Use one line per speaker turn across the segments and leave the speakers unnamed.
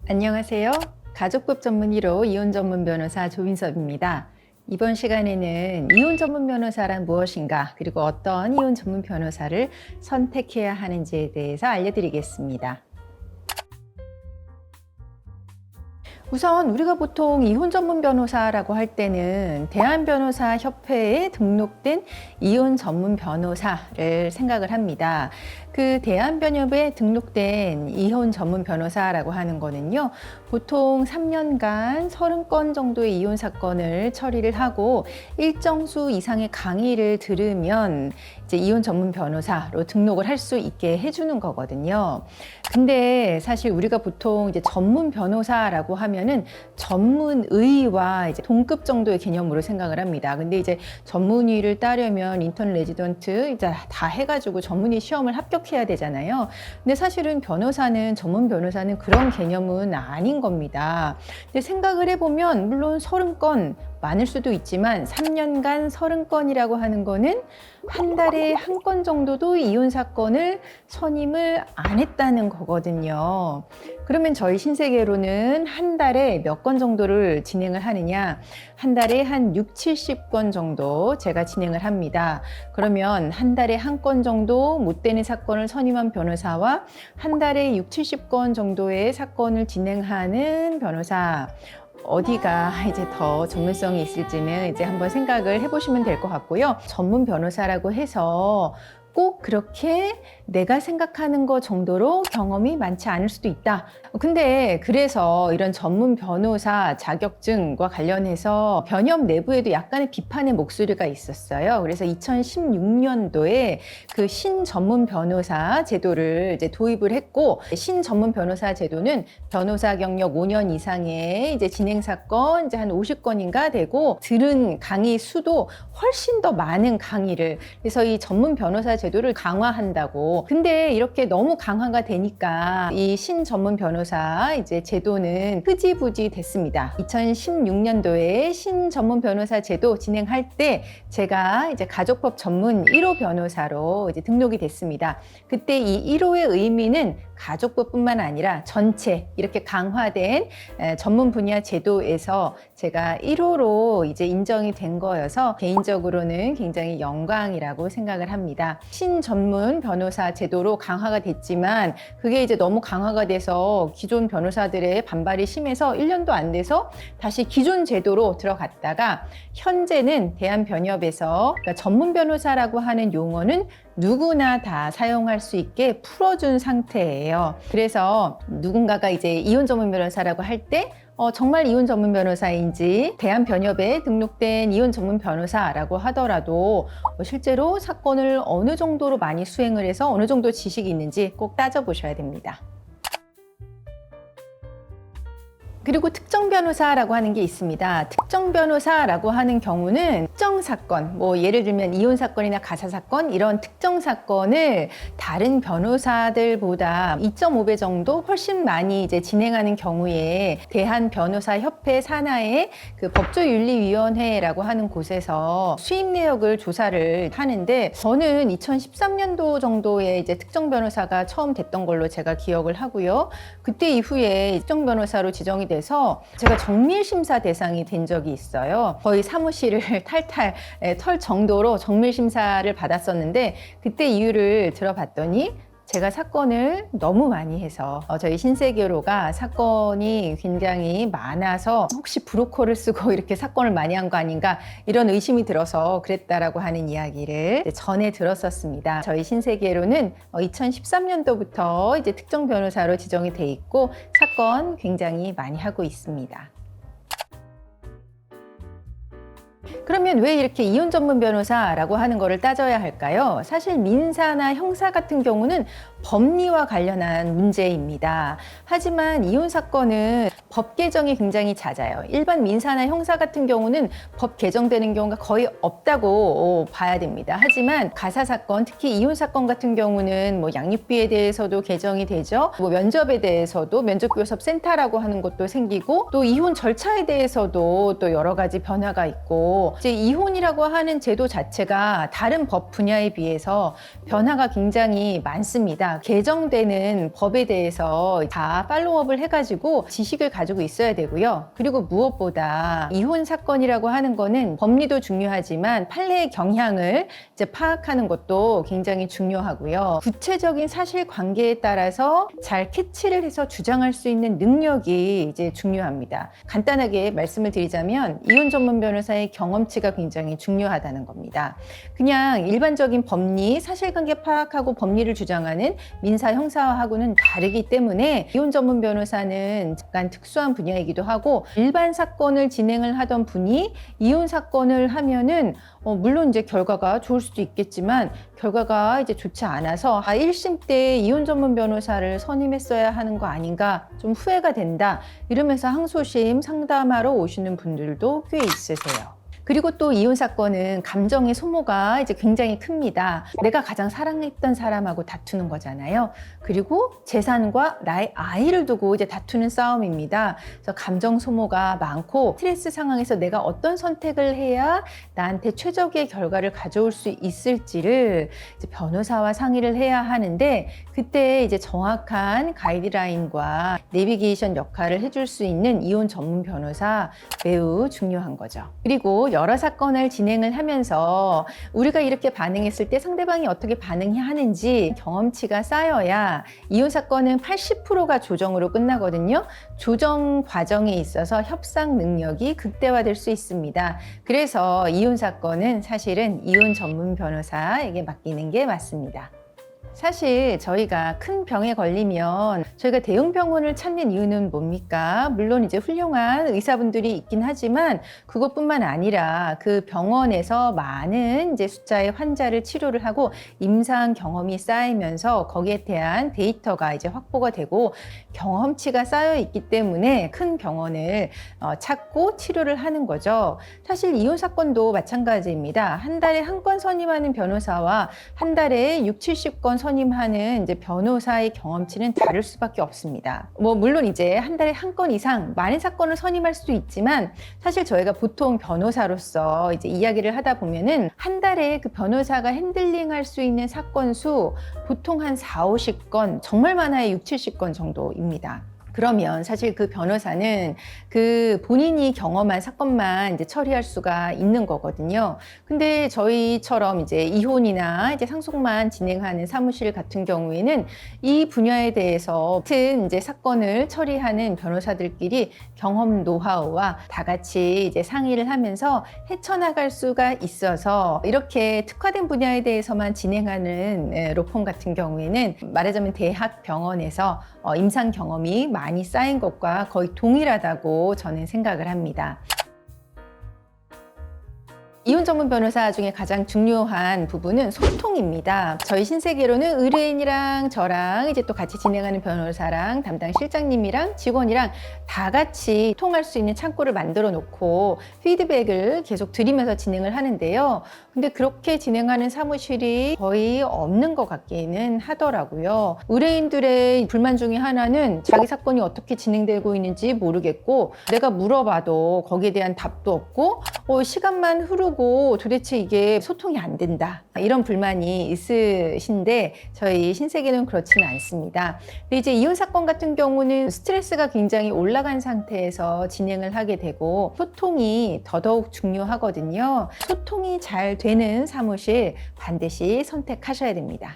안녕하세요. 가족법 전문 1호 이혼 전문 변호사 조인섭입니다. 이번 시간에는 이혼 전문 변호사란 무엇인가, 그리고 어떤 이혼 전문 변호사를 선택해야 하는지에 대해서 알려드리겠습니다. 우선 우리가 보통 이혼 전문 변호사라고 할 때는 대한변호사협회에 등록된 이혼 전문 변호사를 생각을 합니다. 그 대한변협에 등록된 이혼 전문 변호사라고 하는 거는요, 보통 3년간 30건 정도의 이혼 사건을 처리를 하고 일정 수 이상의 강의를 들으면 이제 이혼 전문 변호사로 등록을 할 수 있게 해주는 거거든요. 근데 사실 우리가 보통 이제 전문 변호사라고 하면은 전문의와 이제 동급 정도의 개념으로 생각을 합니다. 근데 이제 전문의를 따려면 인턴 레지던트 이제 다 해가지고 전문의 시험을 합격해야 되잖아요. 근데 사실은 변호사는, 전문 변호사는 그런 개념은 아닌 겁니다. 근데 생각을 해보면 물론 30건 많을 수도 있지만 3년간 30건이라고 하는 거는 한 달에 한 건 정도도 이혼 사건을 선임을 안 했다는 거거든요. 그러면 저희 신세계로는 한 달에 몇 건 정도를 진행을 하느냐? 한 달에 한 6, 70건 정도 제가 진행을 합니다. 그러면 한 달에 한 건 정도 못 되는 사건을 선임한 변호사와 한 달에 6, 70건 정도의 사건을 진행하는 변호사, 어디가 이제 더 전문성이 있을지는 이제 한번 생각을 해보시면 될 것 같고요. 전문 변호사라고 해서 꼭 그렇게 내가 생각하는 것 정도로 경험이 많지 않을 수도 있다. 근데 그래서 이런 전문 변호사 자격증과 관련해서 변협 내부에도 약간의 비판의 목소리가 있었어요. 그래서 2016년도에 그 신전문 변호사 제도를 이제 도입을 했고, 신전문 변호사 제도는 변호사 경력 5년 이상의 이제 진행 사건 이제 한 50건인가 되고, 들은 강의 수도 훨씬 더 많은 강의를, 그래서 이 전문 변호사 제도를 강화한다고. 근데 이렇게 너무 강화가 되니까 이 신전문 변호사 이제 제도는 흐지부지 됐습니다. 2016년도에 신전문 변호사 제도 진행할 때 제가 이제 가족법 전문 1호 변호사로 이제 등록이 됐습니다. 그때 이 1호의 의미는 가족법뿐만 아니라 전체 이렇게 강화된 전문 분야 제도에서 제가 1호로 이제 인정이 된 거여서 개인적으로는 굉장히 영광이라고 생각을 합니다. 신전문 변호사 제도로 강화가 됐지만 그게 이제 너무 강화가 돼서 기존 변호사들의 반발이 심해서 1년도 안 돼서 다시 기존 제도로 들어갔다가 현재는 대한변협에서, 그러니까 전문 변호사라고 하는 용어는 누구나 다 사용할 수 있게 풀어준 상태예요. 그래서 누군가가 이제 이혼 전문 변호사라고 할 때 정말 이혼 전문 변호사인지 대한변협에 등록된 이혼 전문 변호사라고 하더라도 실제로 사건을 어느 정도로 많이 수행을 해서 어느 정도 지식이 있는지 꼭 따져보셔야 됩니다. 그리고 특정 변호사라고 하는 게 있습니다. 특정 변호사라고 하는 경우는 특정 사건, 뭐 예를 들면 이혼 사건이나 가사 사건, 이런 특정 사건을 다른 변호사들보다 2.5배 정도 훨씬 많이 이제 진행하는 경우에 대한변호사협회 산하의 그 법조윤리위원회라고 하는 곳에서 수입 내역을 조사를 하는데, 저는 2013년도 정도에 이제 특정 변호사가 처음 됐던 걸로 제가 기억을 하고요. 그때 이후에 특정 변호사로 지정이 돼서 제가 정밀심사 대상이 된 적이 있어요. 거의 사무실을 탈탈 털 정도로 정밀심사를 받았었는데, 그때 이유를 들어봤더니 제가 사건을 너무 많이 해서 저희 신세계로가 사건이 굉장히 많아서 혹시 브로커를 쓰고 이렇게 사건을 많이 한 거 아닌가, 이런 의심이 들어서 그랬다라고 하는 이야기를 전에 들었었습니다. 저희 신세계로는 2013년도부터 이제 특정 변호사로 지정이 돼 있고 사건 굉장히 많이 하고 있습니다. 그러면 왜 이렇게 이혼 전문 변호사라고 하는 거를 따져야 할까요? 사실 민사나 형사 같은 경우는 법리와 관련한 문제입니다. 하지만 이혼 사건은 법 개정이 굉장히 잦아요. 일반 민사나 형사 같은 경우는 법 개정되는 경우가 거의 없다고 봐야 됩니다. 하지만 가사 사건, 특히 이혼 사건 같은 경우는 뭐 양육비에 대해서도 개정이 되죠. 뭐 면접에 대해서도 면접교섭센터라고 하는 것도 생기고, 또 이혼 절차에 대해서도 또 여러 가지 변화가 있고, 그리고 이제 이혼이라고 하는 제도 자체가 다른 법 분야에 비해서 변화가 굉장히 많습니다. 개정되는 법에 대해서 다 팔로우업을 해가지고 지식을 가지고 있어야 되고요. 그리고 무엇보다 이혼 사건이라고 하는 거는 법리도 중요하지만 판례의 경향을 이제 파악하는 것도 굉장히 중요하고요. 구체적인 사실관계에 따라서 잘 캐치를 해서 주장할 수 있는 능력이 이제 중요합니다. 간단하게 말씀을 드리자면 이혼 전문 변호사의 경험치가 굉장히 중요하다는 겁니다. 그냥 일반적인 법리, 사실관계 파악하고 법리를 주장하는 민사, 형사하고는 다르기 때문에 이혼 전문 변호사는 약간 특수한 분야이기도 하고 일반 사건을 진행을 하던 분이 이혼 사건을 하면은 물론 이제 결과가 좋을 수도 있겠지만 결과가 이제 좋지 않아서 1심 때 이혼 전문 변호사를 선임했어야 하는 거 아닌가 좀 후회가 된다 이러면서 항소심 상담하러 오시는 분들도 꽤 있으세요. 그리고 또 이혼 사건은 감정의 소모가 이제 굉장히 큽니다. 내가 가장 사랑했던 사람하고 다투는 거잖아요. 그리고 재산과 나의 아이를 두고 이제 다투는 싸움입니다. 그래서 감정 소모가 많고 스트레스 상황에서 내가 어떤 선택을 해야 나한테 최적의 결과를 가져올 수 있을지를 이제 변호사와 상의를 해야 하는데 그때 이제 정확한 가이드라인과 내비게이션 역할을 해줄 수 있는 이혼 전문 변호사 매우 중요한 거죠. 그리고 여러 사건을 진행을 하면서 우리가 이렇게 반응했을 때 상대방이 어떻게 반응해야 하는지 경험치가 쌓여야 이혼 사건은 80%가 조정으로 끝나거든요. 조정 과정에 있어서 협상 능력이 극대화될 수 있습니다. 그래서 이혼 사건은 사실은 이혼 전문 변호사에게 맡기는 게 맞습니다. 사실 저희가 큰 병에 걸리면 저희가 대형 병원을 찾는 이유는 뭡니까? 물론 이제 훌륭한 의사분들이 있긴 하지만 그것뿐만 아니라 그 병원에서 많은 이제 숫자의 환자를 치료를 하고 임상 경험이 쌓이면서 거기에 대한 데이터가 이제 확보가 되고 경험치가 쌓여 있기 때문에 큰 병원을 찾고 치료를 하는 거죠. 사실 이혼 사건도 마찬가지입니다. 한 달에 한 건 선임하는 변호사와 한 달에 6, 70건 선임하는 이제 변호사의 경험치는 다를 수밖에 없습니다. 물론 이제 한 달에 한 건 이상 많은 사건을 선임할 수도 있지만 사실 저희가 보통 변호사로서 이제 이야기를 하다 보면은 한 달에 그 변호사가 핸들링할 수 있는 사건 수 보통 한 4, 50건, 정말 많아야 6, 70건 정도입니다. 그러면 사실 그 변호사는 그 본인이 경험한 사건만 이제 처리할 수가 있는 거거든요. 근데 저희처럼 이제 이혼이나 이제 상속만 진행하는 사무실 같은 경우에는 이 분야에 대해서 같은 이제 사건을 처리하는 변호사들끼리 경험 노하우와 다 같이 이제 상의를 하면서 헤쳐나갈 수가 있어서 이렇게 특화된 분야에 대해서만 진행하는 로펌 같은 경우에는 말하자면 대학 병원에서 임상 경험이 많이 쌓인 것과 거의 동일하다고 저는 생각을 합니다. 이혼 전문 변호사 중에 가장 중요한 부분은 소통입니다. 저희 신세계로는 의뢰인이랑 저랑 이제 또 같이 진행하는 변호사랑 담당 실장님이랑 직원이랑 다 같이 통할 수 있는 창구를 만들어 놓고 피드백을 계속 드리면서 진행을 하는데요. 근데 그렇게 진행하는 사무실이 거의 없는 것 같기는 하더라고요. 의뢰인들의 불만 중에 하나는 자기 사건이 어떻게 진행되고 있는지 모르겠고 내가 물어봐도 거기에 대한 답도 없고 시간만 흐르고 도대체 이게 소통이 안 된다 이런 불만이 있으신데 저희 신세계는 그렇지는 않습니다. 근데 이제 이혼 사건 같은 경우는 스트레스가 굉장히 올라간 상태에서 진행을 하게 되고 소통이 더더욱 중요하거든요. 소통이 잘 되는 사무실 반드시 선택하셔야 됩니다.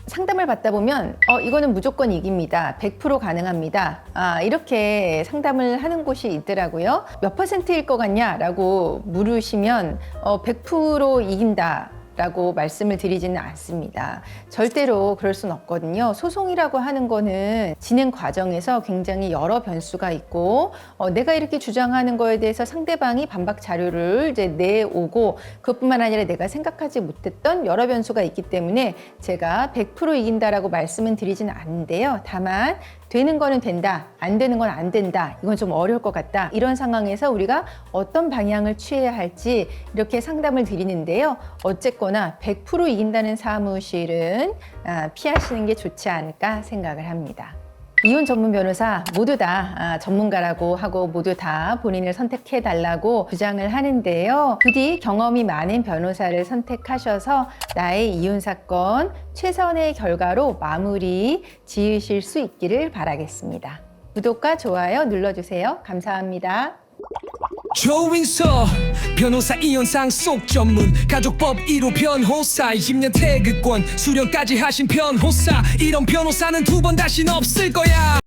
상담을 받다 보면 이거는 무조건 이깁니다. 100% 가능합니다. 이렇게 상담을 하는 곳이 있더라고요. 몇 %일 것 같냐? 라고 물으시면 100% 이긴다. 라고 말씀을 드리지는 않습니다. 절대로 그럴 수는 없거든요. 소송이라고 하는 거는 진행 과정에서 굉장히 여러 변수가 있고 내가 이렇게 주장하는 거에 대해서 상대방이 반박 자료를 이제 내오고 그것뿐만 아니라 내가 생각하지 못했던 여러 변수가 있기 때문에 제가 100% 이긴다라고 말씀은 드리지는 않는데요. 다만 되는 거는 된다, 안 되는 건 안 된다, 이건 좀 어려울 것 같다, 이런 상황에서 우리가 어떤 방향을 취해야 할지 이렇게 상담을 드리는데요. 어쨌거나 100% 이긴다는 사무실은 피하시는 게 좋지 않을까 생각을 합니다. 이혼 전문 변호사 모두 다 전문가라고 하고 모두 다 본인을 선택해 달라고 주장을 하는데요. 부디 경험이 많은 변호사를 선택하셔서 나의 이혼 사건 최선의 결과로 마무리 지으실 수 있기를 바라겠습니다. 구독과 좋아요 눌러주세요. 감사합니다.
조인서 변호사 이혼 상속 전문 가족법 1호 변호사 20년 태극권 수령까지 하신 변호사 이런 변호사는 두 번 다신 없을 거야.